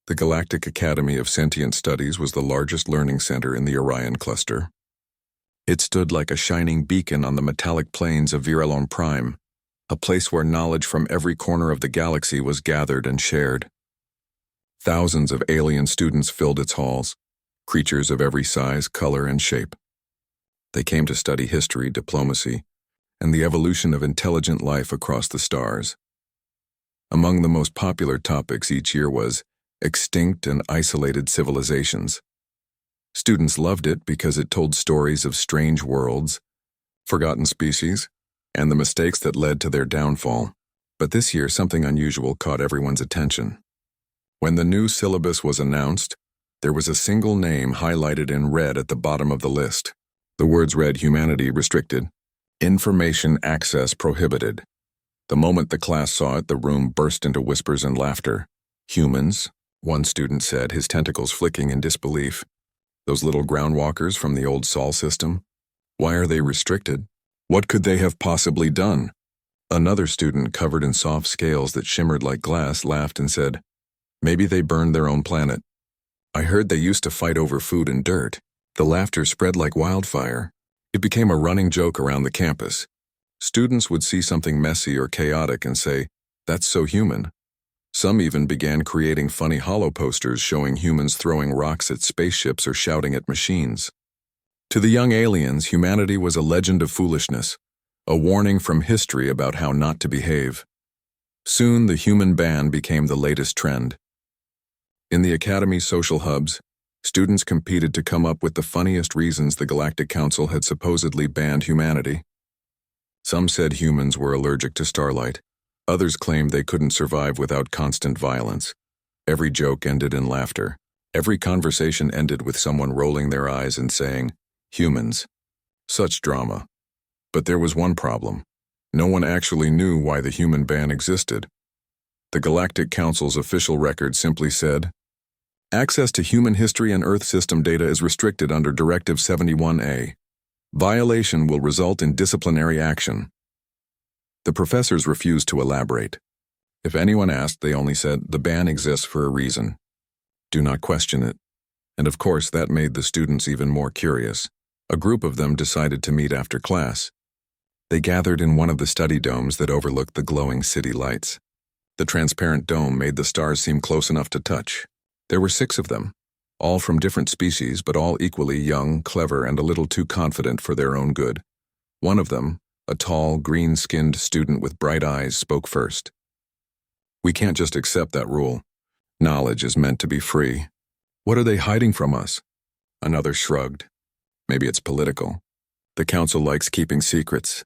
The Galactic Academy of Sentient Studies was the largest learning center in the Orion cluster. It stood like a shining beacon on the metallic plains of Virelon Prime, a place where knowledge from every corner of the galaxy was gathered and shared. Thousands of alien students filled its halls, creatures of every size, color, and shape. They came to study history, diplomacy, and the evolution of intelligent life across the stars. Among the most popular topics each year was extinct and isolated civilizations. Students loved it because it told stories of strange worlds, forgotten species, and the mistakes that led to their downfall. But this year, something unusual caught everyone's attention. When the new syllabus was announced, there was a single name highlighted in red at the bottom of the list. The words read Humanity Restricted, Information Access Prohibited. The moment the class saw it, the room burst into whispers and laughter. Humans, one student said, his tentacles flicking in disbelief. Those little groundwalkers from the old Sol system? Why are they restricted? What could they have possibly done? Another student, covered in soft scales that shimmered like glass, laughed and said, maybe they burned their own planet. I heard they used to fight over food and dirt. The laughter spread like wildfire. It became a running joke around the campus. Students would see something messy or chaotic and say, that's so human. Some even began creating funny holo posters showing humans throwing rocks at spaceships or shouting at machines. To the young aliens, humanity was a legend of foolishness, a warning from history about how not to behave. Soon, the human ban became the latest trend. In the Academy's social hubs, students competed to come up with the funniest reasons the Galactic Council had supposedly banned humanity. Some said humans were allergic to starlight. Others claimed they couldn't survive without constant violence. Every joke ended in laughter. Every conversation ended with someone rolling their eyes and saying, humans. Such drama. But there was one problem. No one actually knew why the human ban existed. The Galactic Council's official record simply said, access to human history and Earth system data is restricted under Directive 71A. Violation will result in disciplinary action. The professors refused to elaborate. If anyone asked, they only said, the ban exists for a reason. Do not question it. And of course, that made the students even more curious. A group of them decided to meet after class. They gathered in one of the study domes that overlooked the glowing city lights. The transparent dome made the stars seem close enough to touch. There were 6 of them, all from different species, but all equally young, clever, and a little too confident for their own good. One of them, a tall, green-skinned student with bright eyes, spoke first. We can't just accept that rule. Knowledge is meant to be free. What are they hiding from us? Another shrugged. Maybe it's political. The council likes keeping secrets.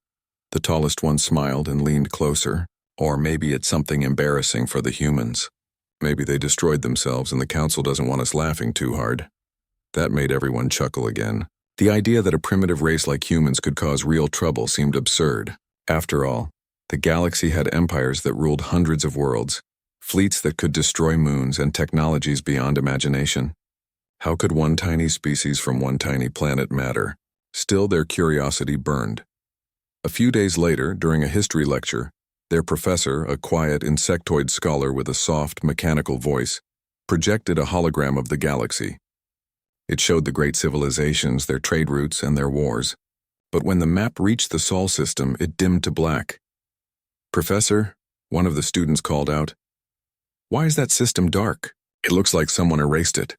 The tallest one smiled and leaned closer. Or maybe it's something embarrassing for the humans. Maybe they destroyed themselves and the council doesn't want us laughing too hard. That made everyone chuckle again. The idea that a primitive race like humans could cause real trouble seemed absurd. After all, the galaxy had empires that ruled hundreds of worlds, fleets that could destroy moons, and technologies beyond imagination. How could one tiny species from one tiny planet matter? Still, their curiosity burned. A few days later, during a history lecture, their professor, a quiet insectoid scholar with a soft, mechanical voice, projected a hologram of the galaxy. It showed the great civilizations, their trade routes, and their wars. But when the map reached the Sol system, it dimmed to black. Professor, one of the students called out, why is that system dark? It looks like someone erased it.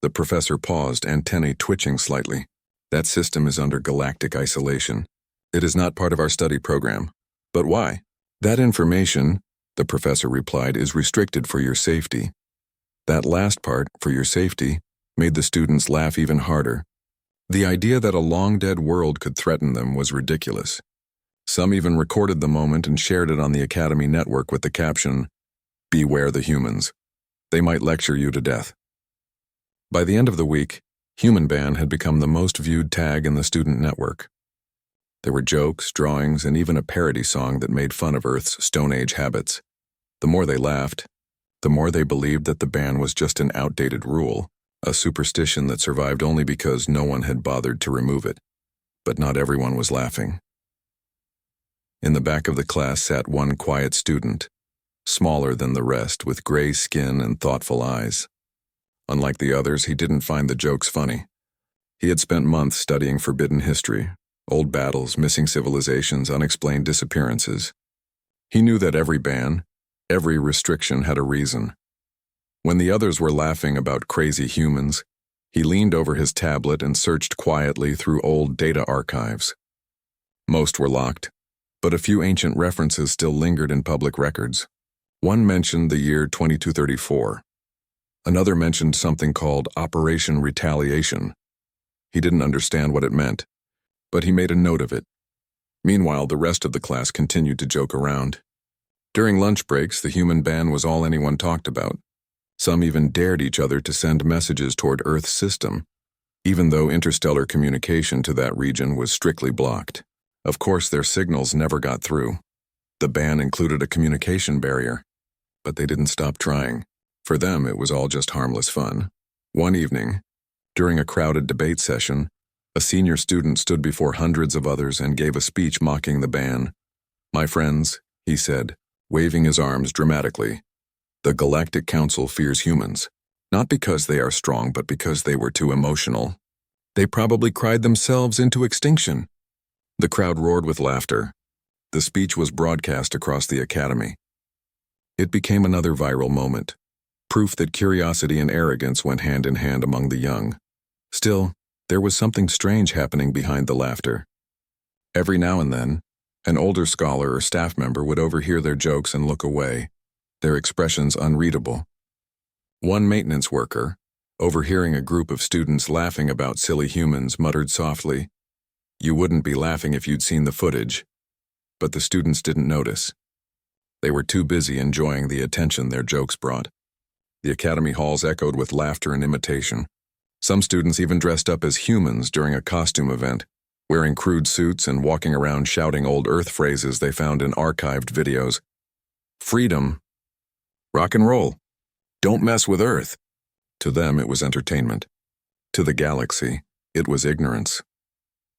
The professor paused, antennae twitching slightly. That system is under galactic isolation. It is not part of our study program. But why? That information, the professor replied, is restricted for your safety. That last part, for your safety, made the students laugh even harder. The idea that a long-dead world could threaten them was ridiculous. Some even recorded the moment and shared it on the Academy network with the caption, beware the humans. They might lecture you to death. By the end of the week, Human Ban had become the most viewed tag in the student network. There were jokes, drawings, and even a parody song that made fun of Earth's Stone Age habits. The more they laughed, the more they believed that the ban was just an outdated rule, a superstition that survived only because no one had bothered to remove it. But not everyone was laughing. In the back of the class sat one quiet student, smaller than the rest, with gray skin and thoughtful eyes. Unlike the others, he didn't find the jokes funny. He had spent months studying forbidden history, old battles, missing civilizations, unexplained disappearances. He knew that every ban, every restriction had a reason. When the others were laughing about crazy humans, he leaned over his tablet and searched quietly through old data archives. Most were locked, but a few ancient references still lingered in public records. One mentioned the year 2234. Another mentioned something called Operation Retaliation. He didn't understand what it meant, but he made a note of it. Meanwhile, the rest of the class continued to joke around. During lunch breaks, the human ban was all anyone talked about. Some even dared each other to send messages toward Earth's system, even though interstellar communication to that region was strictly blocked. Of course, their signals never got through. The ban included a communication barrier, but they didn't stop trying. For them, it was all just harmless fun. One evening, during a crowded debate session, a senior student stood before hundreds of others and gave a speech mocking the ban. "My friends," he said, waving his arms dramatically, "the Galactic Council fears humans, not because they are strong, but because they were too emotional. They probably cried themselves into extinction." The crowd roared with laughter. The speech was broadcast across the academy. It became another viral moment, proof that curiosity and arrogance went hand in hand among the young. Still, there was something strange happening behind the laughter. Every now and then, an older scholar or staff member would overhear their jokes and look away, their expressions unreadable. One maintenance worker, overhearing a group of students laughing about silly humans, muttered softly, "You wouldn't be laughing if you'd seen the footage." But the students didn't notice. They were too busy enjoying the attention their jokes brought. The academy halls echoed with laughter and imitation. Some students even dressed up as humans during a costume event, wearing crude suits and walking around shouting old Earth phrases they found in archived videos. Freedom. Rock and roll. Don't mess with Earth. To them, it was entertainment. To the galaxy, it was ignorance.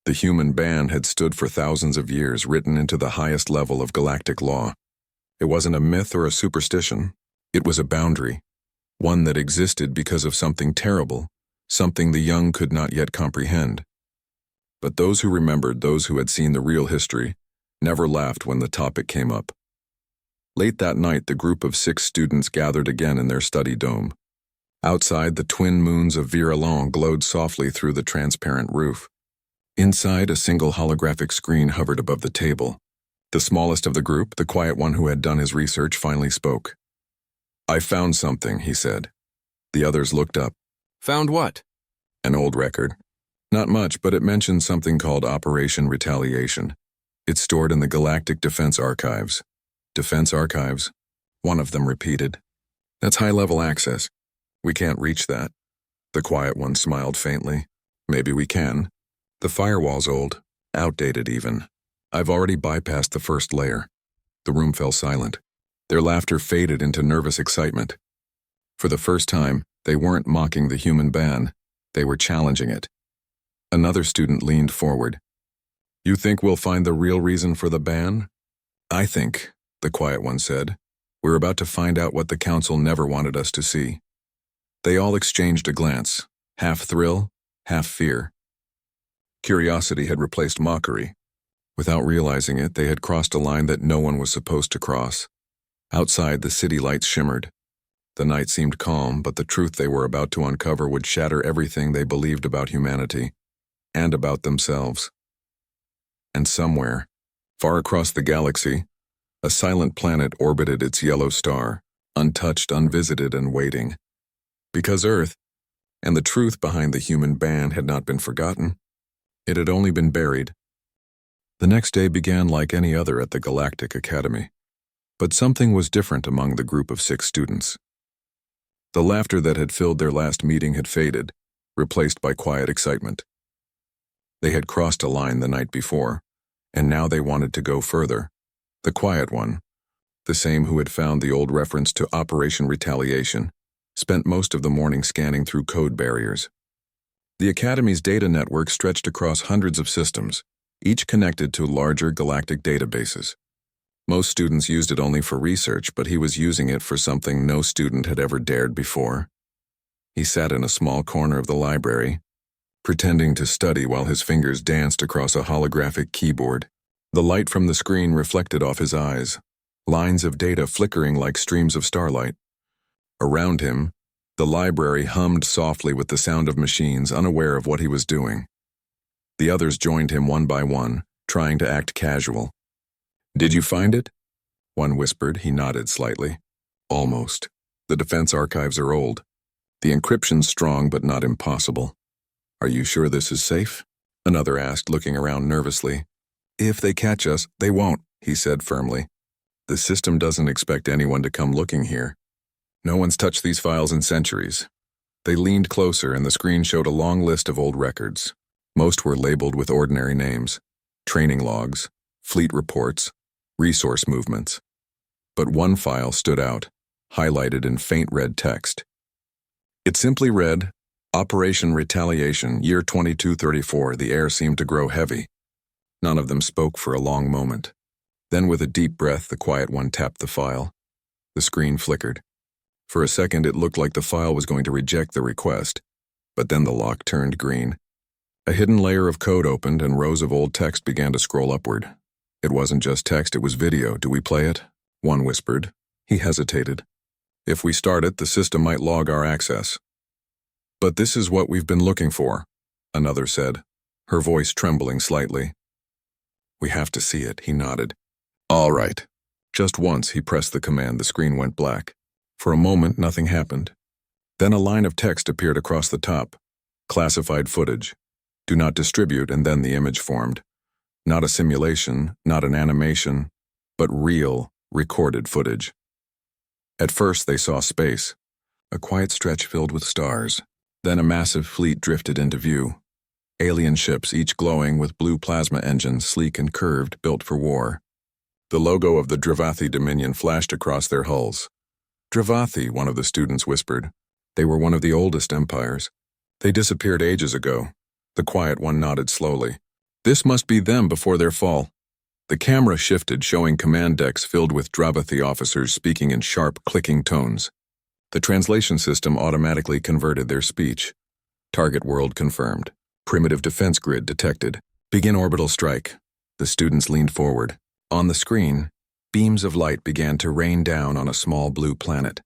The human ban had stood for thousands of years, written into the highest level of galactic law. It wasn't a myth or a superstition. It was a boundary, one that existed because of something terrible, something the young could not yet comprehend. But those who remembered, those who had seen the real history, never laughed when the topic came up. Late that night, the group of 6 students gathered again in their study dome. Outside, the twin moons of Virelon glowed softly through the transparent roof. Inside, a single holographic screen hovered above the table. The smallest of the group, the quiet one who had done his research, finally spoke. "I found something," he said. The others looked up. Found what? "An old record. Not much, but it mentioned something called Operation Retaliation. It's stored in the Galactic Defense Archives." "Defense Archives?" one of them repeated. "That's high-level access. We can't reach that." The quiet one smiled faintly. "Maybe we can. The firewall's old, outdated even. I've already bypassed the first layer." The room fell silent. Their laughter faded into nervous excitement. For the first time, they weren't mocking the human ban. They were challenging it. Another student leaned forward. "You think we'll find the real reason for the ban?" "I think," the quiet one said, "we're about to find out what the council never wanted us to see." They all exchanged a glance, half thrill, half fear. Curiosity had replaced mockery. Without realizing it, they had crossed a line that no one was supposed to cross. Outside, the city lights shimmered. The night seemed calm, but the truth they were about to uncover would shatter everything they believed about humanity, and about themselves. And somewhere, far across the galaxy, a silent planet orbited its yellow star, untouched, unvisited, and waiting. Because Earth, and the truth behind the human ban, had not been forgotten. It had only been buried. The next day began like any other at the Galactic Academy. But something was different among the group of 6 students. The laughter that had filled their last meeting had faded, replaced by quiet excitement. They had crossed a line the night before, and now they wanted to go further. The quiet one, the same who had found the old reference to Operation Retaliation, spent most of the morning scanning through code barriers. The Academy's data network stretched across hundreds of systems, each connected to larger galactic databases. Most students used it only for research, but he was using it for something no student had ever dared before. He sat in a small corner of the library, pretending to study while his fingers danced across a holographic keyboard. The light from the screen reflected off his eyes, lines of data flickering like streams of starlight. Around him, the library hummed softly with the sound of machines, unaware of what he was doing. The others joined him one by one, trying to act casual. "Did you find it?" one whispered. He nodded slightly. "Almost. The defense archives are old. The encryption's strong but not impossible." "Are you sure this is safe?" another asked, looking around nervously. "If they catch us, they won't," he said firmly. "The system doesn't expect anyone to come looking here. No one's touched these files in centuries." They leaned closer, and the screen showed a long list of old records. Most were labeled with ordinary names: training logs, fleet reports, resource movements. But one file stood out, highlighted in faint red text. It simply read, "Operation Retaliation, Year 2234. The air seemed to grow heavy." None of them spoke for a long moment. Then with a deep breath, the quiet one tapped the file. The screen flickered. For a second, it looked like the file was going to reject the request, but then the lock turned green. A hidden layer of code opened, and rows of old text began to scroll upward. It wasn't just text, it was video. "Do we play it?" one whispered. He hesitated. "If we start it, the system might log our access." "But this is what we've been looking for," another said, her voice trembling slightly. "We have to see it," he nodded. "All right." Just once he pressed the command, the screen went black. For a moment, nothing happened. Then a line of text appeared across the top. "Classified footage. Do not distribute," and then the image formed. Not a simulation, not an animation, but real, recorded footage. At first they saw space, a quiet stretch filled with stars. Then a massive fleet drifted into view. Alien ships, each glowing with blue plasma engines, sleek and curved, built for war. The logo of the Dravathi Dominion flashed across their hulls. "Dravathi," one of the students whispered. "They were one of the oldest empires. They disappeared ages ago." The quiet one nodded slowly. "This must be them before their fall." The camera shifted, showing command decks filled with Dravathi officers speaking in sharp, clicking tones. The translation system automatically converted their speech. "Target world confirmed. Primitive defense grid detected. Begin orbital strike." The students leaned forward. On the screen, beams of light began to rain down on a small blue planet.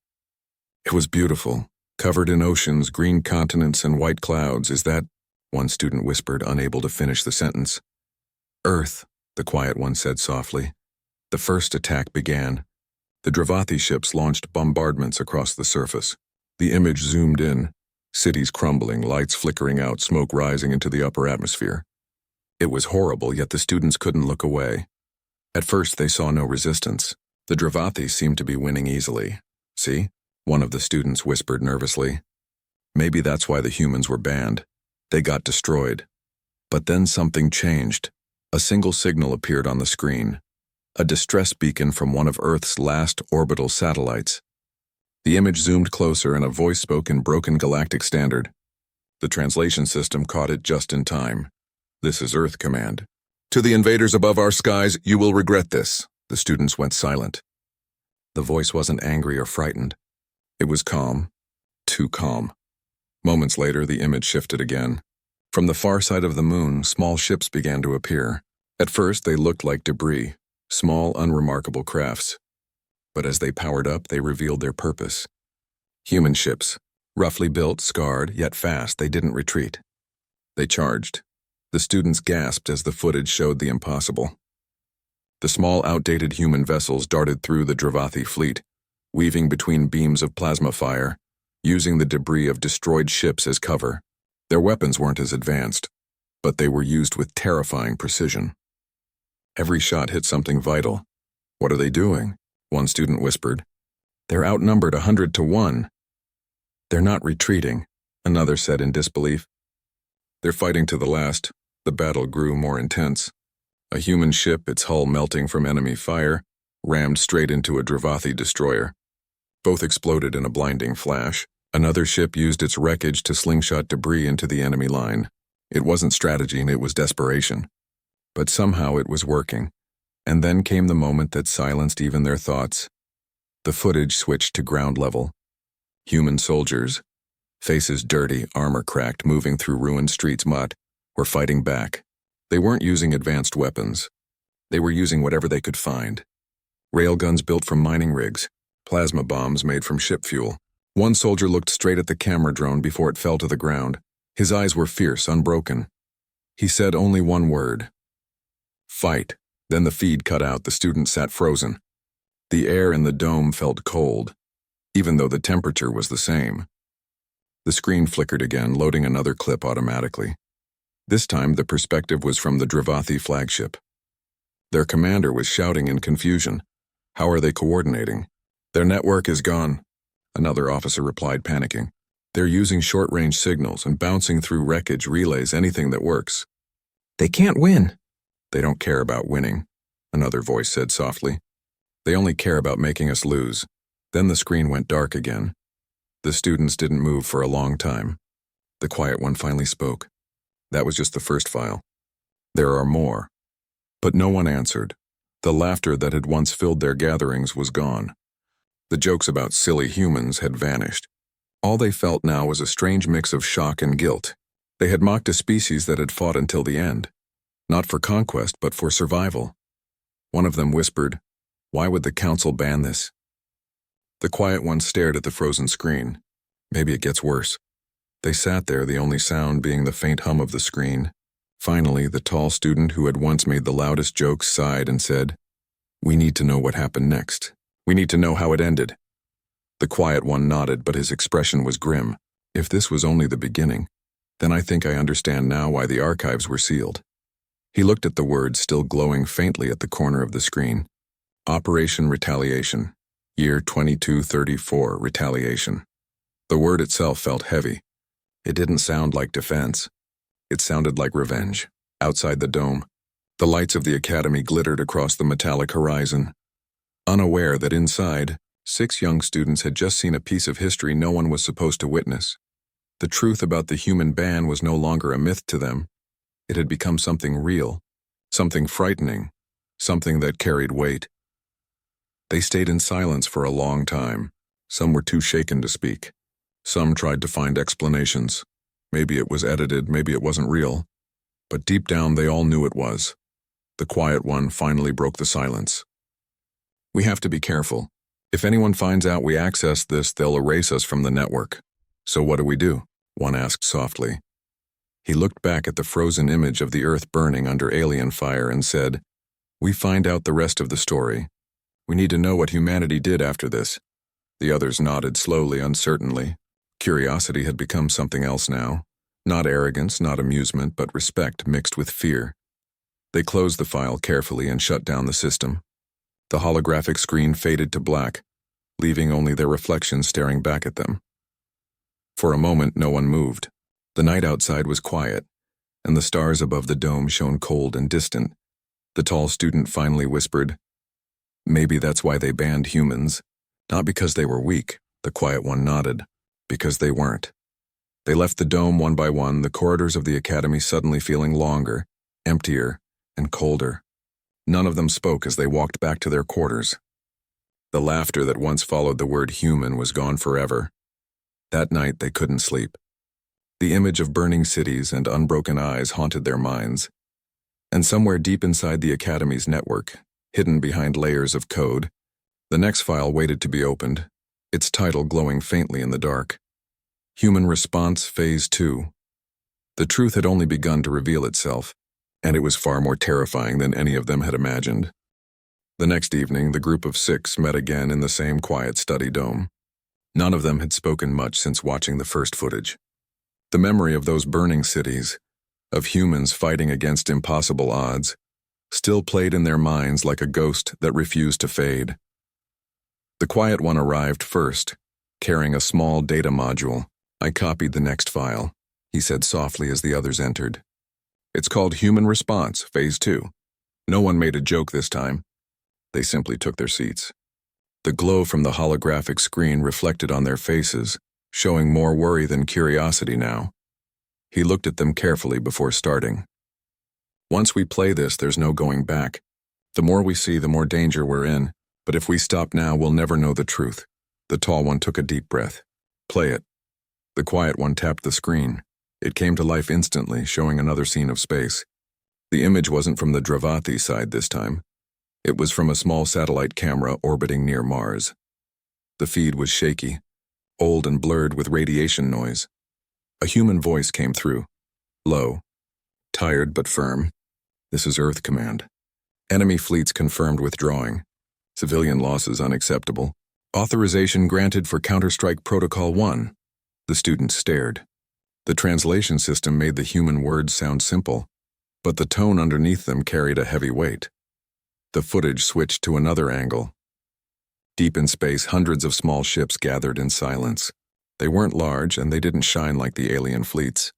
It was beautiful, covered in oceans, green continents, and white clouds. "Is that—" one student whispered, unable to finish the sentence. "Earth," the quiet one said softly. The first attack began. The Dravathi ships launched bombardments across the surface. The image zoomed in, cities crumbling, lights flickering out, smoke rising into the upper atmosphere. It was horrible, yet the students couldn't look away. At first they saw no resistance. The Dravathi seemed to be winning easily. "See?" one of the students whispered nervously. "Maybe that's why the humans were banned. They got destroyed." But then something changed. A single signal appeared on the screen. A distress beacon from one of Earth's last orbital satellites. The image zoomed closer, and a voice spoke in broken galactic standard. The translation system caught it just in time. "This is Earth Command. To the invaders above our skies, you will regret this." The students went silent. The voice wasn't angry or frightened. It was calm. Too calm. Moments later, the image shifted again. From the far side of the moon, small ships began to appear. At first, they looked like debris, small, unremarkable crafts. But as they powered up, they revealed their purpose. Human ships, roughly built, scarred, yet fast. They didn't retreat. They charged. The students gasped as the footage showed the impossible. The small, outdated human vessels darted through the Dravathi fleet, weaving between beams of plasma fire, using the debris of destroyed ships as cover. Their weapons weren't as advanced, but they were used with terrifying precision. Every shot hit something vital. "What are they doing?" one student whispered. "They're outnumbered 100 to 1. "They're not retreating," another said in disbelief. "They're fighting to the last." The battle grew more intense. A human ship, its hull melting from enemy fire, rammed straight into a Dravathi destroyer. Both exploded in a blinding flash. Another ship used its wreckage to slingshot debris into the enemy line. It wasn't strategy, it was desperation. But somehow it was working. And then came the moment that silenced even their thoughts. The footage switched to ground level. Human soldiers, faces dirty, armor cracked, moving through ruined streets mud, were fighting back. They weren't using advanced weapons. They were using whatever they could find. Railguns built from mining rigs, plasma bombs made from ship fuel. One soldier looked straight at the camera drone before it fell to the ground. His eyes were fierce, unbroken. He said only one word. Fight. Then the feed cut out. The student sat frozen. The air in the dome felt cold, even though the temperature was the same. The screen flickered again, loading another clip automatically. This time, the perspective was from the Dravathi flagship. Their commander was shouting in confusion. How are they coordinating? Their network is gone, another officer replied, panicking. They're using short-range signals and bouncing through wreckage, relays, anything that works. They can't win. They don't care about winning, another voice said softly. They only care about making us lose. Then the screen went dark again. The students didn't move for a long time. The quiet one finally spoke. That was just the first file. There are more. But no one answered. The laughter that had once filled their gatherings was gone. The jokes about silly humans had vanished. All they felt now was a strange mix of shock and guilt. They had mocked a species that had fought until the end. Not for conquest, but for survival. One of them whispered, "Why would the council ban this?" The quiet one stared at the frozen screen. Maybe it gets worse. They sat there, the only sound being the faint hum of the screen. Finally, the tall student who had once made the loudest jokes sighed and said, "We need to know what happened next. We need to know how it ended." The quiet one nodded, but his expression was grim. If this was only the beginning, then I think I understand now why the archives were sealed. He looked at the words still glowing faintly at the corner of the screen. Operation Retaliation. Year 2234, Retaliation. The word itself felt heavy. It didn't sound like defense. It sounded like revenge. Outside the dome, the lights of the academy glittered across the metallic horizon. Unaware that inside, 6 young students had just seen a piece of history no one was supposed to witness. The truth about the human ban was no longer a myth to them. It had become something real, something frightening, something that carried weight. They stayed in silence for a long time. Some were too shaken to speak. Some tried to find explanations. Maybe it was edited, maybe it wasn't real. But deep down they all knew it was. The quiet one finally broke the silence. "We have to be careful. If anyone finds out we accessed this, they'll erase us from the network. So what do?" one asked softly. He looked back at the frozen image of the Earth burning under alien fire and said, "We find out the rest of the story. We need to know what humanity did after this." The others nodded slowly, uncertainly. Curiosity had become something else now. Not arrogance, not amusement, but respect mixed with fear. They closed the file carefully and shut down the system. The holographic screen faded to black, leaving only their reflections staring back at them. For a moment, no one moved. The night outside was quiet, and the stars above the dome shone cold and distant. The tall student finally whispered, "Maybe that's why they banned humans. Not because they were weak," the quiet one nodded, "because they weren't." They left the dome one by one, the corridors of the academy suddenly feeling longer, emptier, and colder. None of them spoke as they walked back to their quarters. The laughter that once followed the word human was gone forever. That night they couldn't sleep. The image of burning cities and unbroken eyes haunted their minds. And somewhere deep inside the academy's network, hidden behind layers of code, the next file waited to be opened, its title glowing faintly in the dark. Human Response Phase 2. The truth had only begun to reveal itself, and it was far more terrifying than any of them had imagined. The next evening, the group of 6 met again in the same quiet study dome. None of them had spoken much since watching the first footage. The memory of those burning cities, of humans fighting against impossible odds, still played in their minds like a ghost that refused to fade. The quiet one arrived first, carrying a small data module. "I copied the next file," he said softly as the others entered. "It's called Human Response, Phase 2. No one made a joke this time." They simply took their seats. The glow from the holographic screen reflected on their faces, showing more worry than curiosity now. He looked at them carefully before starting. "Once we play this, there's no going back. The more we see, the more danger we're in. But if we stop now, we'll never know the truth. The tall one took a deep breath. Play it. The quiet one tapped the screen. It came to life instantly, showing another scene of space. The image wasn't from the Dravati side this time. It was from a small satellite camera orbiting near Mars. The feed was shaky, old and blurred with radiation noise. A human voice came through. Low. Tired but firm. This is Earth Command. Enemy fleets confirmed withdrawing. Civilian losses unacceptable. Authorization granted for Counter-Strike Protocol 1. The students stared. The translation system made the human words sound simple, but the tone underneath them carried a heavy weight. The footage switched to another angle. Deep in space, hundreds of small ships gathered in silence. They weren't large, and they didn't shine like the alien fleets.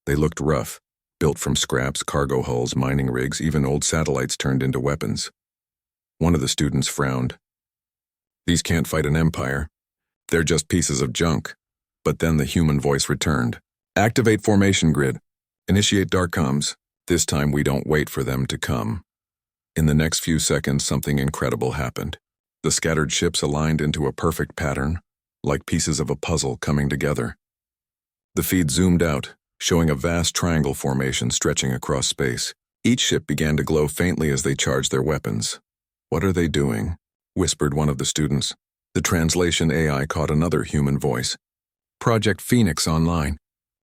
They looked rough, built from scraps, cargo hulls, mining rigs, even old satellites turned into weapons. One of the students frowned. These can't fight an empire. They're just pieces of junk. But then the human voice returned. Activate formation grid. Initiate dark comms. This time we don't wait for them to come. In the next few seconds, something incredible happened. The scattered ships aligned into a perfect pattern, like pieces of a puzzle coming together. The feed zoomed out, showing a vast triangle formation stretching across space. Each ship began to glow faintly as they charged their weapons. What are they doing? Whispered one of the students. The translation AI caught another human voice. Project Phoenix online.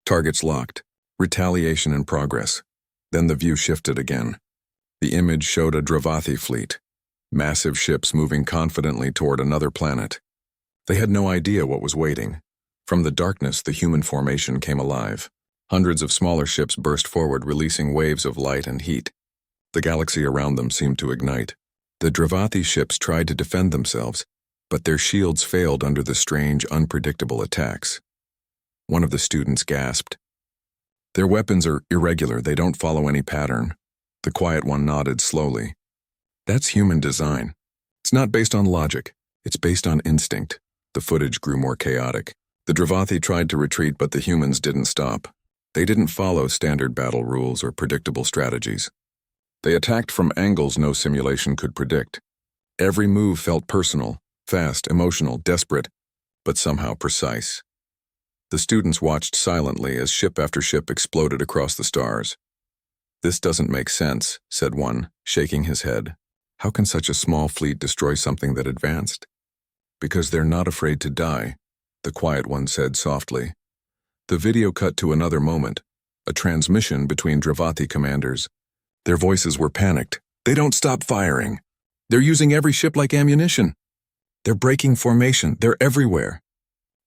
Targets locked. Retaliation in progress. Then the view shifted again. The image showed a Dravati fleet. Massive ships moving confidently toward another planet. They had no idea what was waiting. From the darkness, the human formation came alive. Hundreds of smaller ships burst forward, releasing waves of light and heat. The galaxy around them seemed to ignite. The Dravati ships tried to defend themselves, but their shields failed under the strange, unpredictable attacks. One of the students gasped. Their weapons are irregular, they don't follow any pattern. The quiet one nodded slowly. That's human design. It's not based on logic, it's based on instinct. The footage grew more chaotic. The Dravati tried to retreat, but the humans didn't stop. They didn't follow standard battle rules or predictable strategies. They attacked from angles no simulation could predict. Every move felt personal, fast, emotional, desperate, but somehow precise. The students watched silently as ship after ship exploded across the stars. This doesn't make sense, said one, shaking his head. How can such a small fleet destroy something that advanced? Because they're not afraid to die, the quiet one said softly. The video cut to another moment, a transmission between Dravati commanders. Their voices were panicked. They don't stop firing. They're using every ship like ammunition. They're breaking formation. They're everywhere.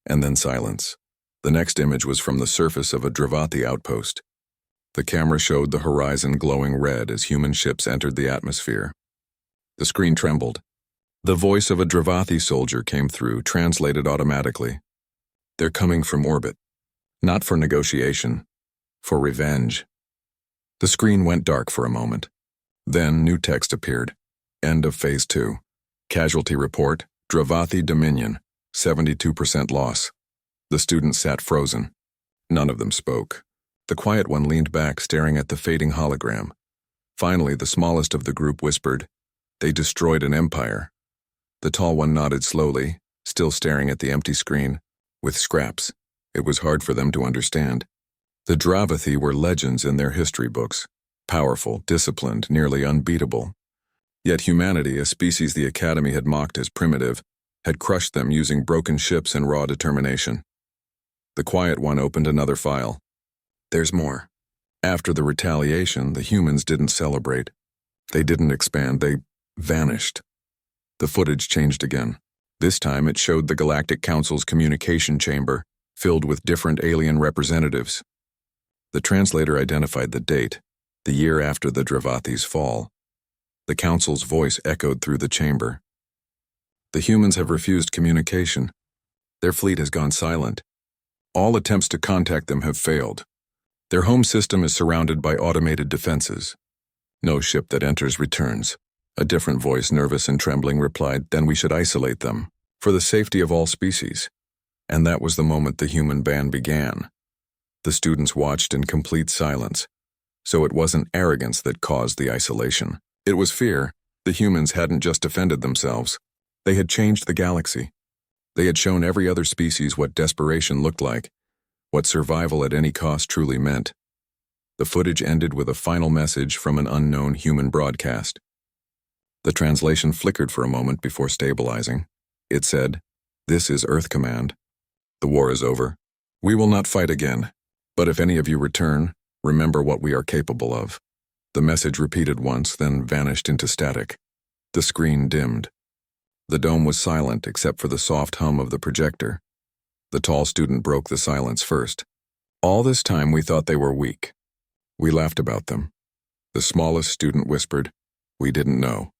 And then silence. The next image was from the surface of a Dravati outpost. The camera showed the horizon glowing red as human ships entered the atmosphere. The screen trembled. The voice of a Dravati soldier came through, translated automatically. They're coming from orbit. Not for negotiation. For revenge. The screen went dark for a moment. Then new text appeared. End of Phase 2. Casualty report, Dravati Dominion, 72% loss. The students sat frozen. None of them spoke. The quiet one leaned back, staring at the fading hologram. Finally, the smallest of the group whispered, "They destroyed an empire." The tall one nodded slowly, still staring at the empty screen. With scraps. It was hard for them to understand. The Dravati were legends in their history books. Powerful, disciplined, nearly unbeatable. Yet humanity, a species the Academy had mocked as primitive, had crushed them using broken ships and raw determination. The quiet one opened another file. There's more. After the retaliation, the humans didn't celebrate. They didn't expand, they vanished. The footage changed again. This time it showed the Galactic Council's communication chamber, filled with different alien representatives. The translator identified the date, the year after the Dravati's fall. The Council's voice echoed through the chamber. The humans have refused communication. Their fleet has gone silent. All attempts to contact them have failed. Their home system is surrounded by automated defenses. No ship that enters returns. A different voice, nervous and trembling, replied, "Then we should isolate them, for the safety of all species." And that was the moment the human ban began. The students watched in complete silence. So it wasn't arrogance that caused the isolation. It was fear. The humans hadn't just defended themselves. They had changed the galaxy. They had shown every other species what desperation looked like, what survival at any cost truly meant. The footage ended with a final message from an unknown human broadcast. The translation flickered for a moment before stabilizing. It said, "This is Earth Command. The war is over. We will not fight again. But if any of you return, remember what we are capable of." The message repeated once, then vanished into static. The screen dimmed. The dome was silent except for the soft hum of the projector. The tall student broke the silence first. "All this time we thought they were weak. We laughed about them." The smallest student whispered, "We didn't know."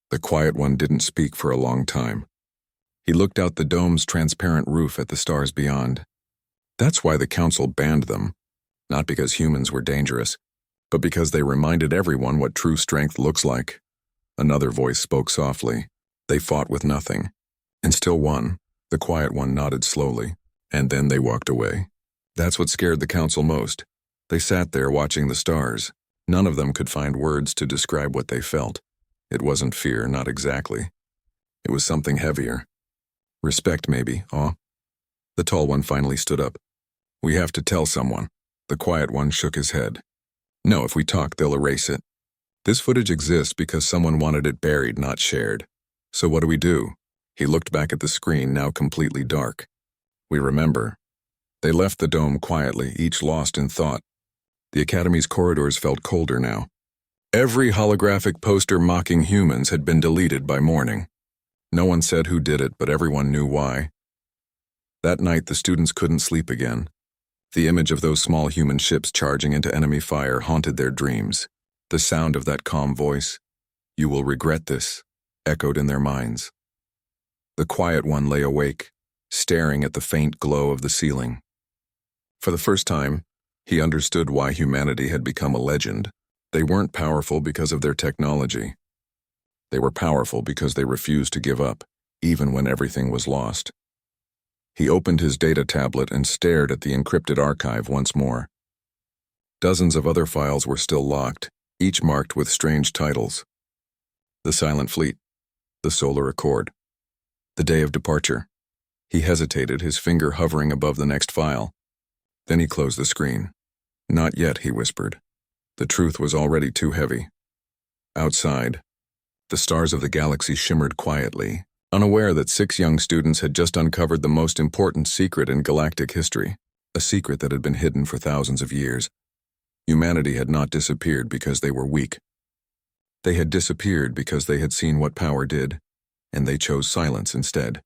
The quiet one didn't speak for a long time. He looked out the dome's transparent roof at the stars beyond. That's why the council banned them. Not because humans were dangerous, but because they reminded everyone what true strength looks like. Another voice spoke softly. They fought with nothing, and still won. The quiet one nodded slowly, and then they walked away. That's what scared the council most. They sat there watching the stars. None of them could find words to describe what they felt. It wasn't fear, not exactly. It was something heavier. Respect, maybe, awe. The tall one finally stood up. "We have to tell someone." The quiet one shook his head. "No, if we talk, they'll erase it. This footage exists because someone wanted it buried, not shared. So what do we do?" He looked back at the screen, now completely dark. "We remember." They left the dome quietly, each lost in thought. The Academy's corridors felt colder now. Every holographic poster mocking humans had been deleted by morning. No one said who did it, but everyone knew why. That night, the students couldn't sleep again. The image of those small human ships charging into enemy fire haunted their dreams. The sound of that calm voice, "You will regret this," echoed in their minds. The quiet one lay awake, staring at the faint glow of the ceiling. For the first time, he understood why humanity had become a legend. They weren't powerful because of their technology. They were powerful because they refused to give up, even when everything was lost. He opened his data tablet and stared at the encrypted archive once more. Dozens of other files were still locked, each marked with strange titles. The Silent Fleet, the Solar Accord, the Day of Departure. He hesitated, his finger hovering above the next file. Then he closed the screen. "Not yet," he whispered. The truth was already too heavy. Outside, the stars of the galaxy shimmered quietly, unaware that 6 young students had just uncovered the most important secret in galactic history, a secret that had been hidden for thousands of years. Humanity had not disappeared because they were weak. They had disappeared because they had seen what power did, and they chose silence instead.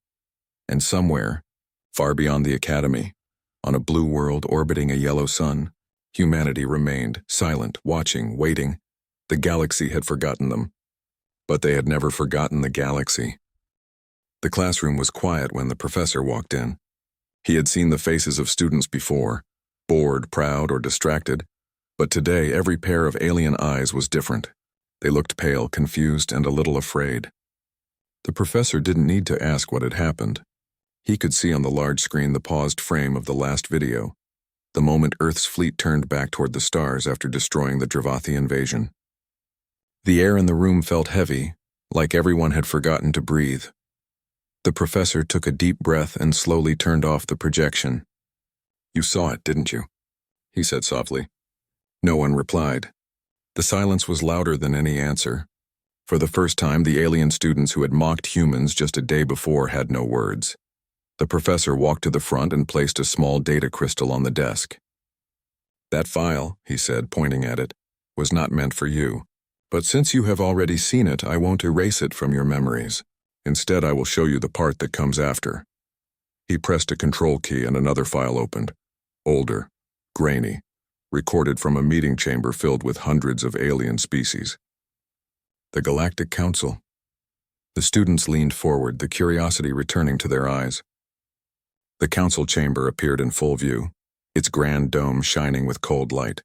And somewhere, far beyond the Academy, on a blue world orbiting a yellow sun, humanity remained, silent, watching, waiting. The galaxy had forgotten them, but they had never forgotten the galaxy. The classroom was quiet when the professor walked in. He had seen the faces of students before, bored, proud, or distracted, but today every pair of alien eyes was different. They looked pale, confused, and a little afraid. The professor didn't need to ask what had happened. He could see on the large screen the paused frame of the last video, the moment Earth's fleet turned back toward the stars after destroying the Dravathi invasion. The air in the room felt heavy, like everyone had forgotten to breathe. The professor took a deep breath and slowly turned off the projection. "You saw it, didn't you?" he said softly. No one replied. The silence was louder than any answer. For the first time, the alien students who had mocked humans just a day before had no words. The professor walked to the front and placed a small data crystal on the desk. "That file," he said, pointing at it, "was not meant for you. But since you have already seen it, I won't erase it from your memories. Instead, I will show you the part that comes after." He pressed a control key and another file opened. Older, grainy, recorded from a meeting chamber filled with hundreds of alien species. The Galactic Council. The students leaned forward, the curiosity returning to their eyes. The council chamber appeared in full view, its grand dome shining with cold light.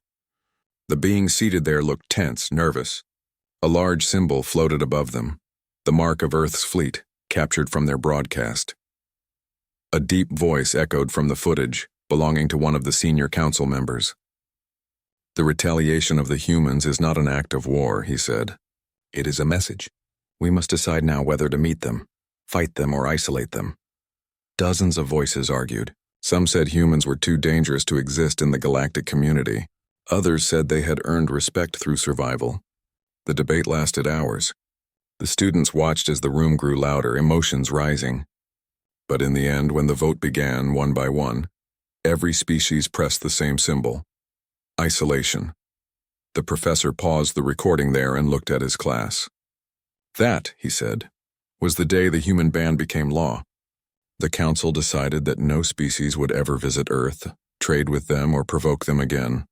The beings seated there looked tense, nervous. A large symbol floated above them, the mark of Earth's fleet, captured from their broadcast. A deep voice echoed from the footage, belonging to one of the senior council members. "The retaliation of the humans is not an act of war," he said. "It is a message. We must decide now whether to meet them, fight them, or isolate them. Dozens of voices argued. Some said humans were too dangerous to exist in the galactic community. Others said they had earned respect through survival. The debate lasted hours. The students watched as the room grew louder, emotions rising. But in the end, when the vote began, one by one, every species pressed the same symbol: isolation. The professor paused the recording there and looked at his class. That, he said, was the day the human ban became law. The council decided that no species would ever visit Earth, trade with them, or provoke them again.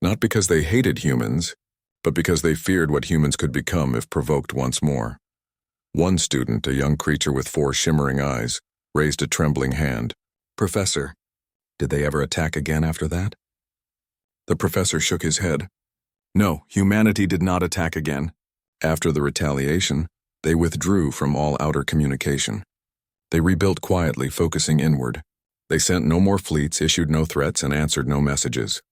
Not because they hated humans, but because they feared what humans could become if provoked once more. One student, a young creature with 4 shimmering eyes, raised a trembling hand. "Professor, did they ever attack again after that?" The professor shook his head. "No, humanity did not attack again. After the retaliation, they withdrew from all outer communication. They rebuilt quietly, focusing inward. They sent no more fleets, issued no threats, and answered no messages.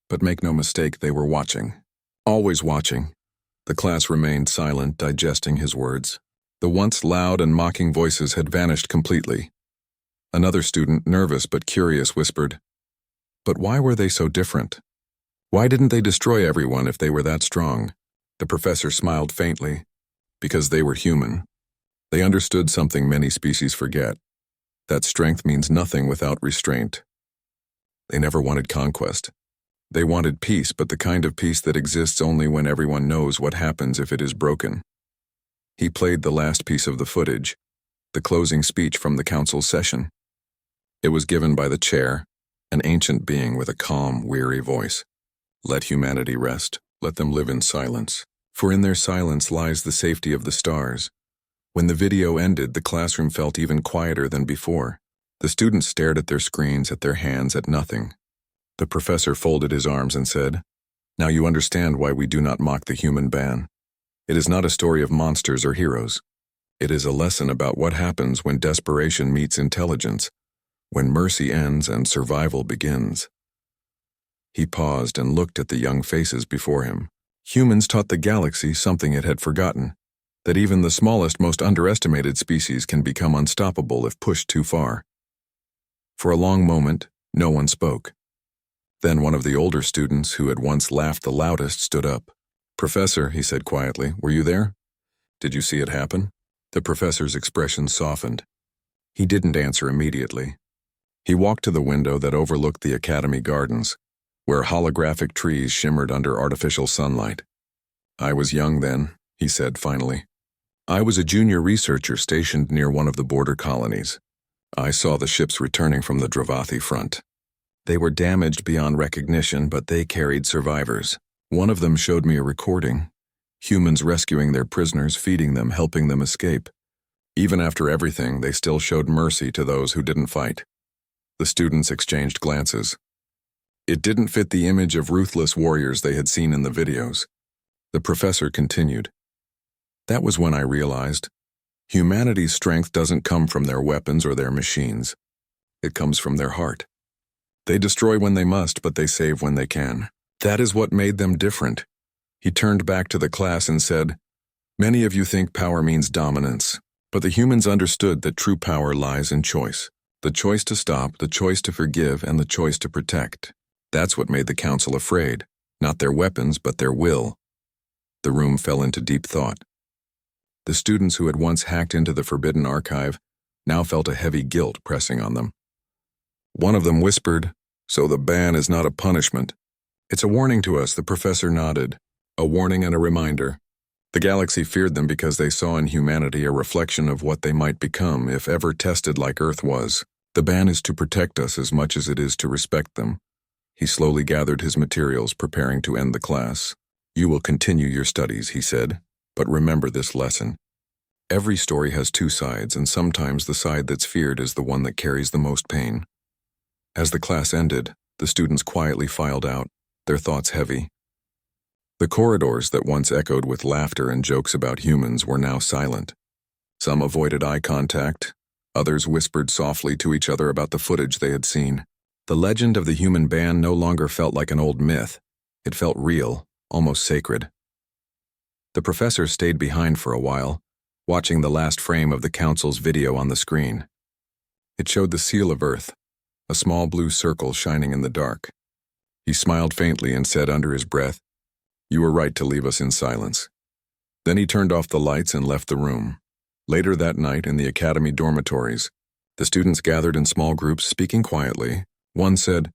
But make no mistake, they were watching. Always watching." The class remained silent, digesting his words. The once loud and mocking voices had vanished completely. Another student, nervous but curious, whispered, "But why were they so different? Why didn't they destroy everyone if they were that strong?" The professor smiled faintly. "Because they were human. They understood something many species forget, that strength means nothing without restraint. They never wanted conquest. They wanted peace, but the kind of peace that exists only when everyone knows what happens if it is broken." He played the last piece of the footage, the closing speech from the council session. It was given by the chair, an ancient being with a calm, weary voice. "Let humanity rest. Let them live in silence. For in their silence lies the safety of the stars." When the video ended, the classroom felt even quieter than before. The students stared at their screens, at their hands, at nothing. The professor folded his arms and said, "Now you understand why we do not mock the human ban. It is not a story of monsters or heroes. It is a lesson about what happens when desperation meets intelligence, when mercy ends and survival begins." He paused and looked at the young faces before him. Humans taught the galaxy something it had forgotten, that even the smallest, most underestimated species can become unstoppable if pushed too far. For a long moment, no one spoke. Then one of the older students, who had once laughed the loudest, stood up. "Professor," he said quietly, "were you there? Did you see it happen?" The professor's expression softened. He didn't answer immediately. He walked to the window that overlooked the academy gardens, where holographic trees shimmered under artificial sunlight. "I was young then," he said finally. "I was a junior researcher stationed near one of the border colonies. I saw the ships returning from the Dravathi front. They were damaged beyond recognition, but they carried survivors. One of them showed me a recording. Humans rescuing their prisoners, feeding them, helping them escape. Even after everything, they still showed mercy to those who didn't fight." The students exchanged glances. It didn't fit the image of ruthless warriors they had seen in the videos. The professor continued, "That was when I realized humanity's strength doesn't come from their weapons or their machines. It comes from their heart. They destroy when they must, but they save when they can. That is what made them different." He turned back to the class and said, "Many of you think power means dominance, but the humans understood that true power lies in choice. The choice to stop, the choice to forgive, and the choice to protect. That's what made the council afraid. Not their weapons, but their will." The room fell into deep thought. The students who had once hacked into the forbidden archive now felt a heavy guilt pressing on them. One of them whispered, "So the ban is not a punishment." "It's a warning to us," the professor nodded. "A warning and a reminder. The galaxy feared them because they saw in humanity a reflection of what they might become if ever tested like Earth was. The ban is to protect us as much as it is to respect them." He slowly gathered his materials, preparing to end the class. "You will continue your studies," he said, "but remember this lesson. Every story has 2 sides, and sometimes the side that's feared is the one that carries the most pain." As the class ended, the students quietly filed out, their thoughts heavy. The corridors that once echoed with laughter and jokes about humans were now silent. Some avoided eye contact, others whispered softly to each other about the footage they had seen. The legend of the human ban no longer felt like an old myth. It felt real, almost sacred. The professor stayed behind for a while, watching the last frame of the council's video on the screen. It showed the seal of Earth, a small blue circle shining in the dark. He smiled faintly and said under his breath, "You were right to leave us in silence." Then he turned off the lights and left the room. Later that night, in the academy dormitories, the students gathered in small groups, speaking quietly. One said,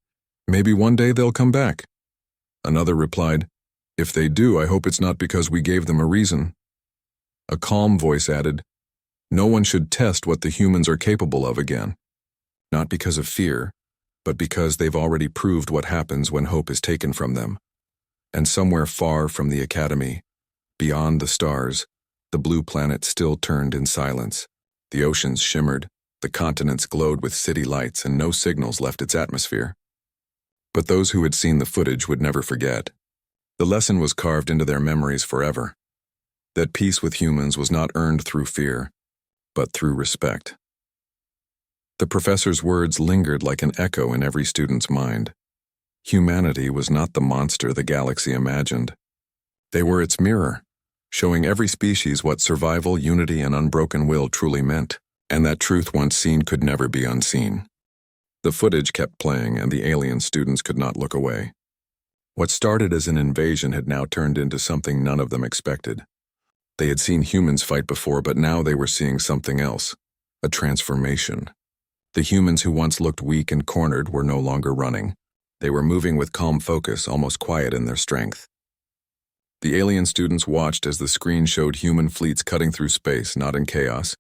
"Maybe one day they'll come back." Another replied, "If they do, I hope it's not because we gave them a reason." A calm voice added, "No one should test what the humans are capable of again. Not because of fear, but because they've already proved what happens when hope is taken from them." And somewhere far from the academy, beyond the stars, the blue planet still turned in silence. The oceans shimmered, the continents glowed with city lights, and no signals left its atmosphere. But those who had seen the footage would never forget. The lesson was carved into their memories forever. That peace with humans was not earned through fear, but through respect. The professor's words lingered like an echo in every student's mind. Humanity was not the monster the galaxy imagined. They were its mirror, showing every species what survival, unity, and unbroken will truly meant, and that truth once seen could never be unseen. The footage kept playing, and the alien students could not look away. What started as an invasion had now turned into something none of them expected. They had seen humans fight before, but now they were seeing something else, a transformation. The humans who once looked weak and cornered were no longer running. They were moving with calm focus, almost quiet in their strength. The alien students watched as the screen showed human fleets cutting through space, not in chaos,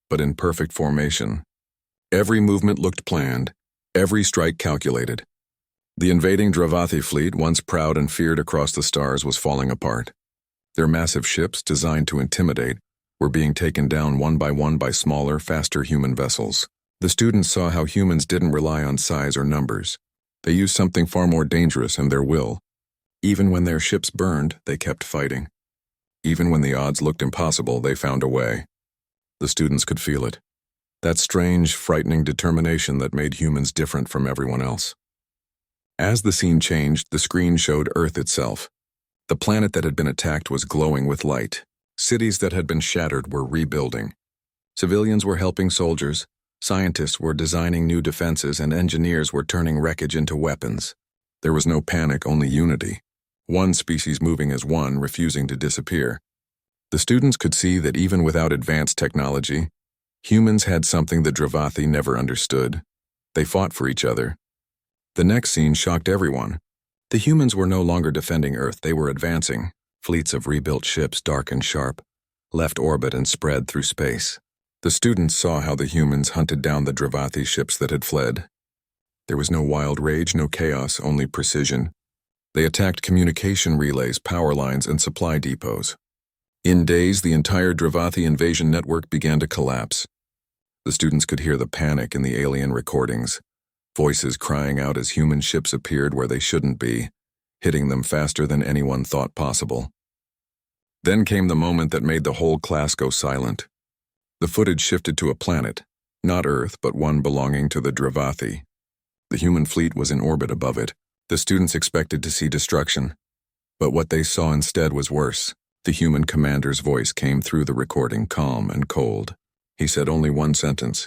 but in perfect formation. Every movement looked planned, every strike calculated. The invading Dravathi fleet, once proud and feared across the stars, was falling apart. Their massive ships, designed to intimidate, were being taken down one by smaller, faster human vessels. The students saw how humans didn't rely on size or numbers. They used something far more dangerous in their will. Even when their ships burned, they kept fighting. Even when the odds looked impossible, they found a way. The students could feel it. That strange, frightening determination that made humans different from everyone else. As the scene changed, the screen showed Earth itself. The planet that had been attacked was glowing with light. Cities that had been shattered were rebuilding. Civilians were helping soldiers, scientists were designing new defenses, and engineers were turning wreckage into weapons. There was no panic, only unity. One species moving as one, refusing to disappear. The students could see that even without advanced technology, humans had something the Dravathi never understood. They fought for each other. The next scene shocked everyone. The humans were no longer defending Earth, they were advancing. Fleets of rebuilt ships, dark and sharp, left orbit and spread through space. The students saw how the humans hunted down the Dravathi ships that had fled. There was no wild rage, no chaos, only precision. They attacked communication relays, power lines, and supply depots. In days, the entire Dravathi invasion network began to collapse. The students could hear the panic in the alien recordings, voices crying out as human ships appeared where they shouldn't be, hitting them faster than anyone thought possible. Then came the moment that made the whole class go silent. The footage shifted to a planet, not Earth, but one belonging to the Dravathi. The human fleet was in orbit above it. The students expected to see destruction, but what they saw instead was worse. The human commander's voice came through the recording, calm and cold. He said only one sentence: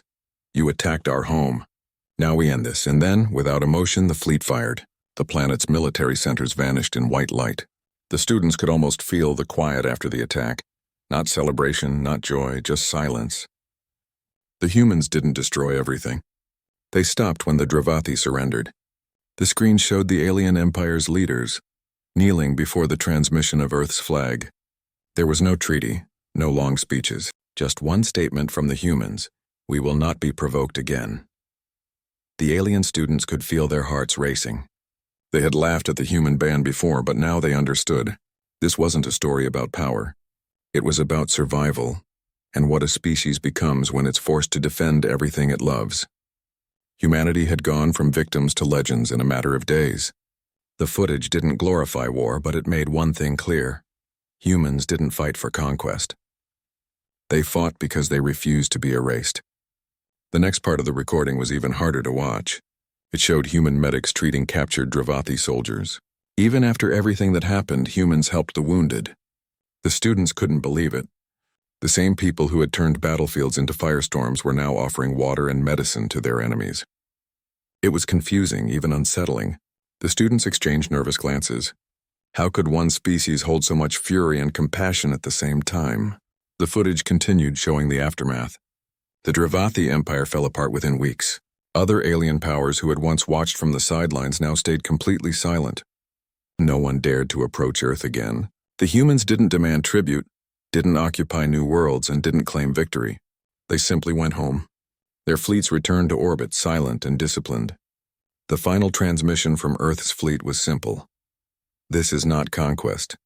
"You attacked our home. Now we end this." And then, without emotion, the fleet fired. The planet's military centers vanished in white light. The students could almost feel the quiet after the attack. Not celebration, not joy, just silence. The humans didn't destroy everything. They stopped when the Dravathi surrendered. The screen showed the alien empire's leaders, kneeling before the transmission of Earth's flag. There was no treaty, no long speeches, just one statement from the humans: "We will not be provoked again." The alien students could feel their hearts racing. They had laughed at the human ban before, but now they understood. This wasn't a story about power. It was about survival, and what a species becomes when it's forced to defend everything it loves. Humanity had gone from victims to legends in a matter of days. The footage didn't glorify war, but it made one thing clear: humans didn't fight for conquest. They fought because they refused to be erased. The next part of the recording was even harder to watch. It showed human medics treating captured Dravathi soldiers. Even after everything that happened, humans helped the wounded. The students couldn't believe it. The same people who had turned battlefields into firestorms were now offering water and medicine to their enemies. It was confusing, even unsettling. The students exchanged nervous glances. How could one species hold so much fury and compassion at the same time? The footage continued, showing the aftermath. The Dravathi Empire fell apart within weeks. Other alien powers who had once watched from the sidelines now stayed completely silent. No one dared to approach Earth again. The humans didn't demand tribute, didn't occupy new worlds, and didn't claim victory. They simply went home. Their fleets returned to orbit, silent and disciplined. The final transmission from Earth's fleet was simple. This is not conquest.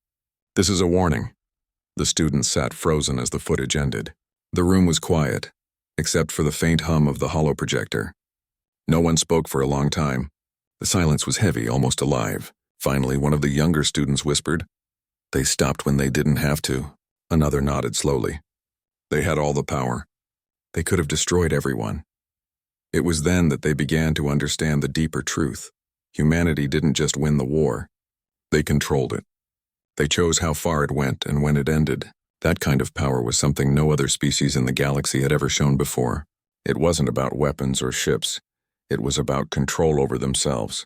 This is a warning. The students sat frozen as the footage ended. The room was quiet, except for the faint hum of the holoprojector. No one spoke for a long time. The silence was heavy, almost alive. Finally, one of the younger students whispered. They stopped when they didn't have to. Another nodded slowly. They had all the power. They could have destroyed everyone. It was then that they began to understand the deeper truth. Humanity didn't just win the war. They controlled it. They chose how far it went and when it ended. That kind of power was something no other species in the galaxy had ever shown before. It wasn't about weapons or ships. It was about control over themselves.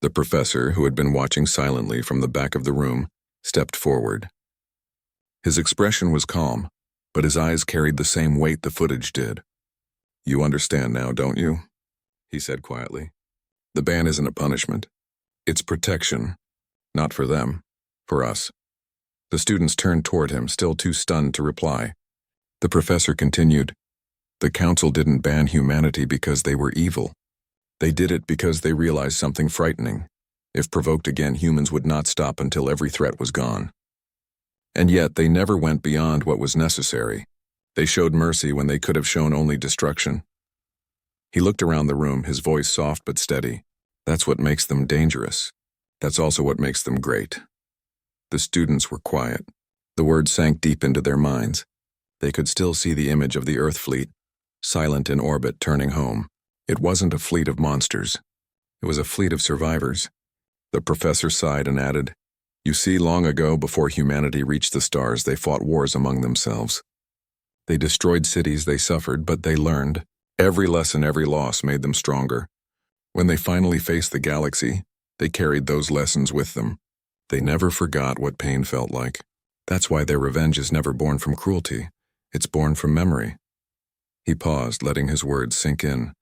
The professor, who had been watching silently from the back of the room, stepped forward. His expression was calm, but his eyes carried the same weight the footage did. You understand now, don't you? He said quietly. The ban isn't a punishment. It's protection. Not for them, for us. The students turned toward him, still too stunned to reply. The professor continued. The council didn't ban humanity because they were evil. They did it because they realized something frightening. If provoked again, humans would not stop until every threat was gone. And yet, they never went beyond what was necessary. They showed mercy when they could have shown only destruction. He looked around the room, his voice soft but steady. That's what makes them dangerous. That's also what makes them great. The students were quiet. The words sank deep into their minds. They could still see the image of the Earth fleet, silent in orbit, turning home. It wasn't a fleet of monsters. It was a fleet of survivors. The professor sighed and added, You see, long ago, before humanity reached the stars, they fought wars among themselves. They destroyed cities, they suffered, but they learned. Every lesson, every loss made them stronger. When they finally faced the galaxy, they carried those lessons with them. They never forgot what pain felt like. That's why their revenge is never born from cruelty. It's born from memory. He paused, letting his words sink in.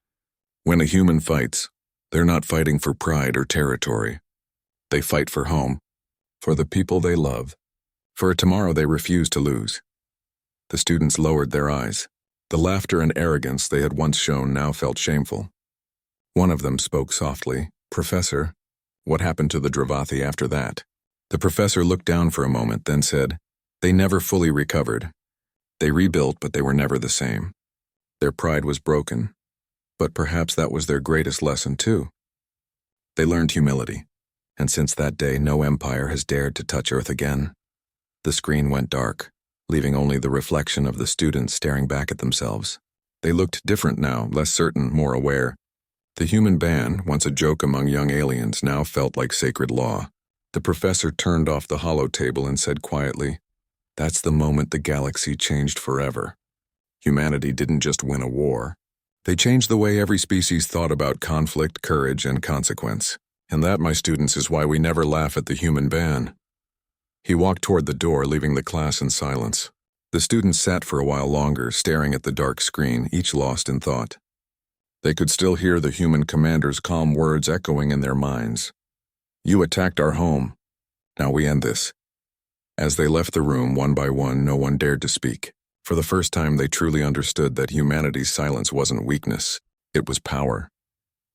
When a human fights, they're not fighting for pride or territory. They fight for home, for the people they love, for a tomorrow they refuse to lose. The students lowered their eyes. The laughter and arrogance they had once shown now felt shameful. One of them spoke softly, Professor, what happened to the Dravathi after that? The professor looked down for a moment, then said, They never fully recovered. They rebuilt, but they were never the same. Their pride was broken, but perhaps that was their greatest lesson too. They learned humility, and since that day no empire has dared to touch Earth again. The screen went dark, leaving only the reflection of the students staring back at themselves. They looked different now, less certain, more aware. The human ban, once a joke among young aliens, now felt like sacred law. The professor turned off the hollow table and said quietly, That's the moment the galaxy changed forever. Humanity didn't just win a war. They changed the way every species thought about conflict, courage, and consequence. And that, my students, is why we never laugh at the human ban. He walked toward the door, leaving the class in silence. The students sat for a while longer, staring at the dark screen, each lost in thought. They could still hear the human commander's calm words echoing in their minds. You attacked our home. Now we end this. As they left the room, one by one, no one dared to speak. For the first time, they truly understood that humanity's silence wasn't weakness. It was power.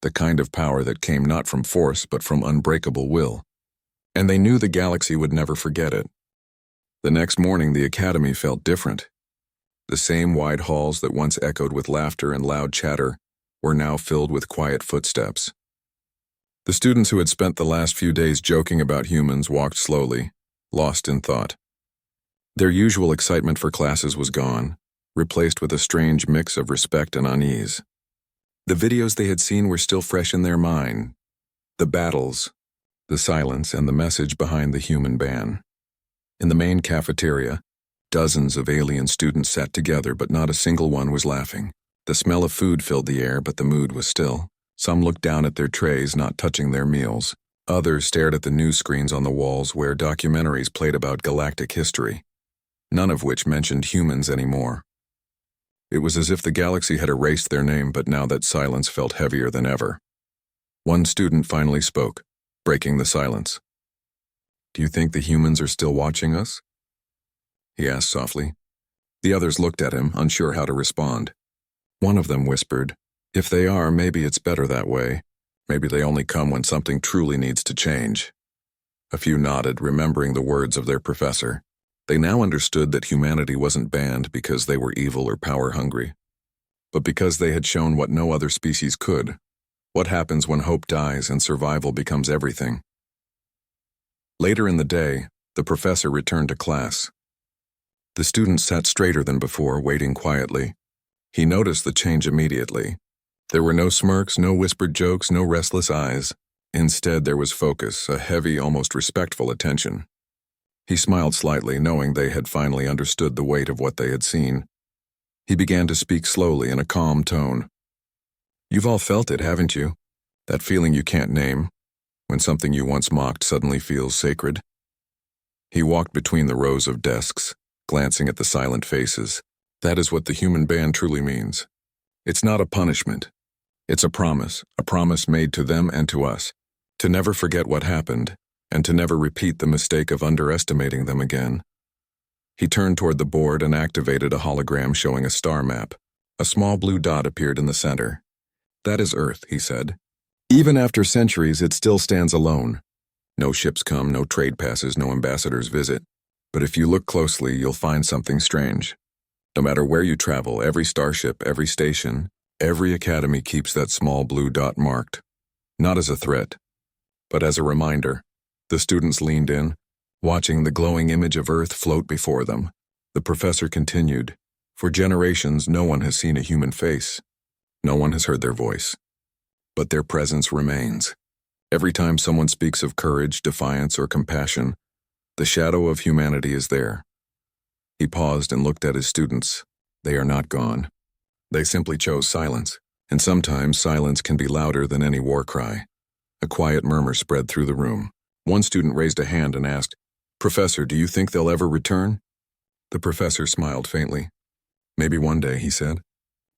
The kind of power that came not from force, but from unbreakable will. And they knew the galaxy would never forget it. The next morning, the academy felt different. The same wide halls that once echoed with laughter and loud chatter were now filled with quiet footsteps. The students who had spent the last few days joking about humans walked slowly, lost in thought. Their usual excitement for classes was gone, replaced with a strange mix of respect and unease. The videos they had seen were still fresh in their mind. The battles, the silence, and the message behind the human ban. In the main cafeteria, dozens of alien students sat together, but not a single one was laughing. The smell of food filled the air, but the mood was still. Some looked down at their trays, not touching their meals. Others stared at the news screens on the walls where documentaries played about galactic history, none of which mentioned humans anymore. It was as if the galaxy had erased their name, but now that silence felt heavier than ever. One student finally spoke, breaking the silence. "Do you think the humans are still watching us?" he asked softly. The others looked at him, unsure how to respond. One of them whispered, "If they are, maybe it's better that way. Maybe they only come when something truly needs to change." A few nodded, remembering the words of their professor. They now understood that humanity wasn't banned because they were evil or power-hungry, but because they had shown what no other species could. What happens when hope dies and survival becomes everything? Later in the day, the professor returned to class. The students sat straighter than before, waiting quietly. He noticed the change immediately. There were no smirks, no whispered jokes, no restless eyes. Instead, there was focus, a heavy, almost respectful attention. He smiled slightly, knowing they had finally understood the weight of what they had seen. He began to speak slowly in a calm tone. "You've all felt it, haven't you? That feeling you can't name, when something you once mocked suddenly feels sacred." He walked between the rows of desks, glancing at the silent faces. That is what the human ban truly means. It's not a punishment. It's a promise made to them and to us, to never forget what happened, and to never repeat the mistake of underestimating them again. He turned toward the board and activated a hologram showing a star map. A small blue dot appeared in the center. "That is Earth," he said. "Even after centuries, it still stands alone. No ships come, no trade passes, no ambassadors visit. But if you look closely, you'll find something strange. No matter where you travel, every starship, every station, every academy keeps that small blue dot marked. Not as a threat, but as a reminder." The students leaned in, watching the glowing image of Earth float before them. The professor continued, "For generations, no one has seen a human face. No one has heard their voice. But their presence remains. Every time someone speaks of courage, defiance, or compassion, the shadow of humanity is there." He paused and looked at his students. They are not gone. They simply chose silence, and sometimes silence can be louder than any war cry. A quiet murmur spread through the room. One student raised a hand and asked, "Professor, do you think they'll ever return?" The professor smiled faintly. "Maybe one day," he said,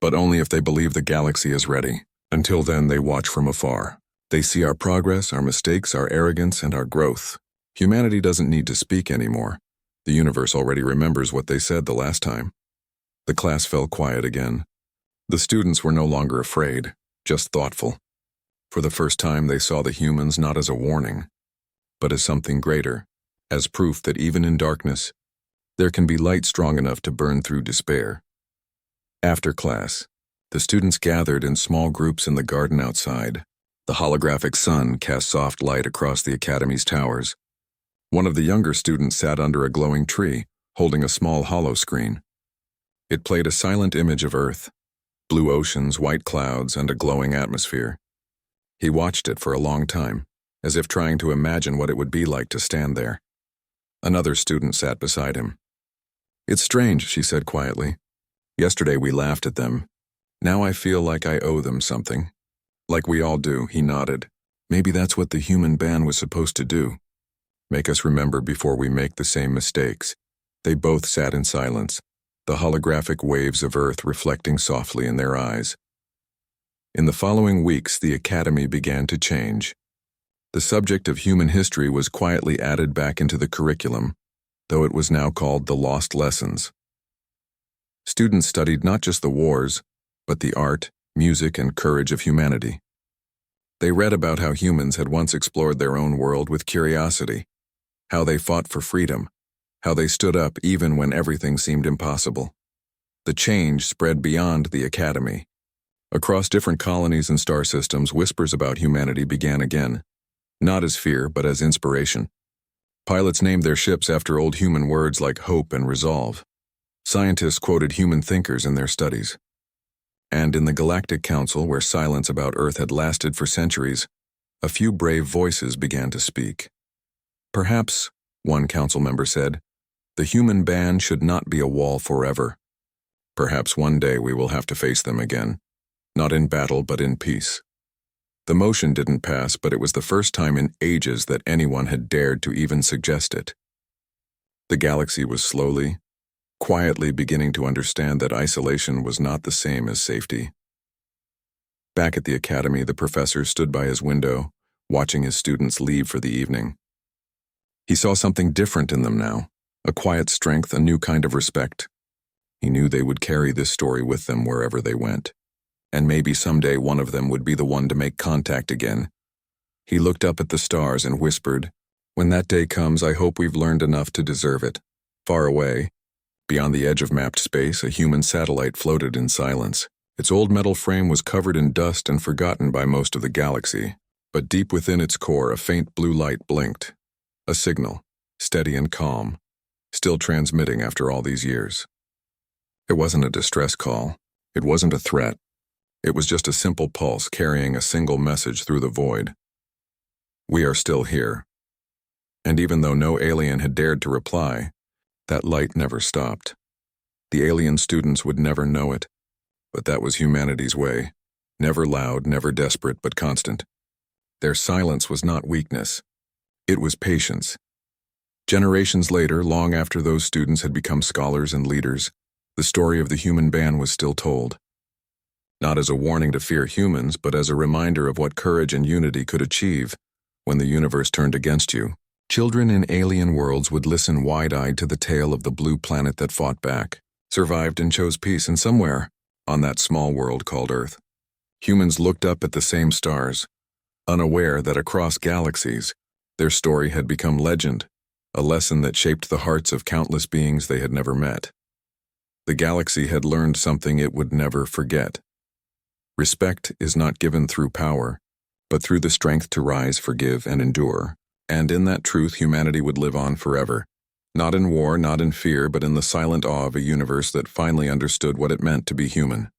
"but only if they believe the galaxy is ready. Until then, they watch from afar. They see our progress, our mistakes, our arrogance, and our growth. Humanity doesn't need to speak anymore. The universe already remembers what they said the last time." The class fell quiet again. The students were no longer afraid, just thoughtful. For the first time, they saw the humans not as a warning, but as something greater, as proof that even in darkness, there can be light strong enough to burn through despair. After class, the students gathered in small groups in the garden outside. The holographic sun cast soft light across the academy's towers. One of the younger students sat under a glowing tree, holding a small hollow screen. It played a silent image of Earth, blue oceans, white clouds, and a glowing atmosphere. He watched it for a long time, as if trying to imagine what it would be like to stand there. Another student sat beside him. "It's strange," she said quietly. "Yesterday we laughed at them. Now I feel like I owe them something." "Like we all do," he nodded. "Maybe that's what the human ban was supposed to do. Make us remember before we make the same mistakes." They both sat in silence, the holographic waves of Earth reflecting softly in their eyes. In the following weeks, the academy began to change. The subject of human history was quietly added back into the curriculum, though it was now called the Lost Lessons. Students studied not just the wars, but the art, music, and courage of humanity. They read about how humans had once explored their own world with curiosity, how they fought for freedom, how they stood up even when everything seemed impossible. The change spread beyond the academy. Across different colonies and star systems, whispers about humanity began again, not as fear, but as inspiration. Pilots named their ships after old human words like hope and resolve. Scientists quoted human thinkers in their studies. And in the Galactic Council, where silence about Earth had lasted for centuries, a few brave voices began to speak. "Perhaps," one council member said, The human band should not be a wall forever. Perhaps one day we will have to face them again, not in battle but in peace. The motion didn't pass, but it was the first time in ages that anyone had dared to even suggest it. The galaxy was slowly, quietly beginning to understand that isolation was not the same as safety. Back at the academy, the professor stood by his window, watching his students leave for the evening. He saw something different in them now, a quiet strength, a new kind of respect. He knew they would carry this story with them wherever they went, and maybe someday one of them would be the one to make contact again. He looked up at the stars and whispered, "When that day comes, I hope we've learned enough to deserve it." Far away, beyond the edge of mapped space, a human satellite floated in silence. Its old metal frame was covered in dust and forgotten by most of the galaxy, but deep within its core a faint blue light blinked. A signal, steady and calm, still transmitting after all these years. It wasn't a distress call. It wasn't a threat. It was just a simple pulse carrying a single message through the void. We are still here. And even though no alien had dared to reply, that light never stopped. The alien students would never know it, but that was humanity's way. Never loud, never desperate, but constant. Their silence was not weakness. It was patience. Generations later, long after those students had become scholars and leaders, the story of the human band was still told. Not as a warning to fear humans, but as a reminder of what courage and unity could achieve when the universe turned against you. Children in alien worlds would listen wide-eyed to the tale of the blue planet that fought back, survived and chose peace, and somewhere, on that small world called Earth, humans looked up at the same stars, unaware that across galaxies, their story had become legend, a lesson that shaped the hearts of countless beings they had never met. The galaxy had learned something it would never forget. Respect is not given through power, but through the strength to rise, forgive, and endure. And in that truth, humanity would live on forever. Not in war, not in fear, but in the silent awe of a universe that finally understood what it meant to be human.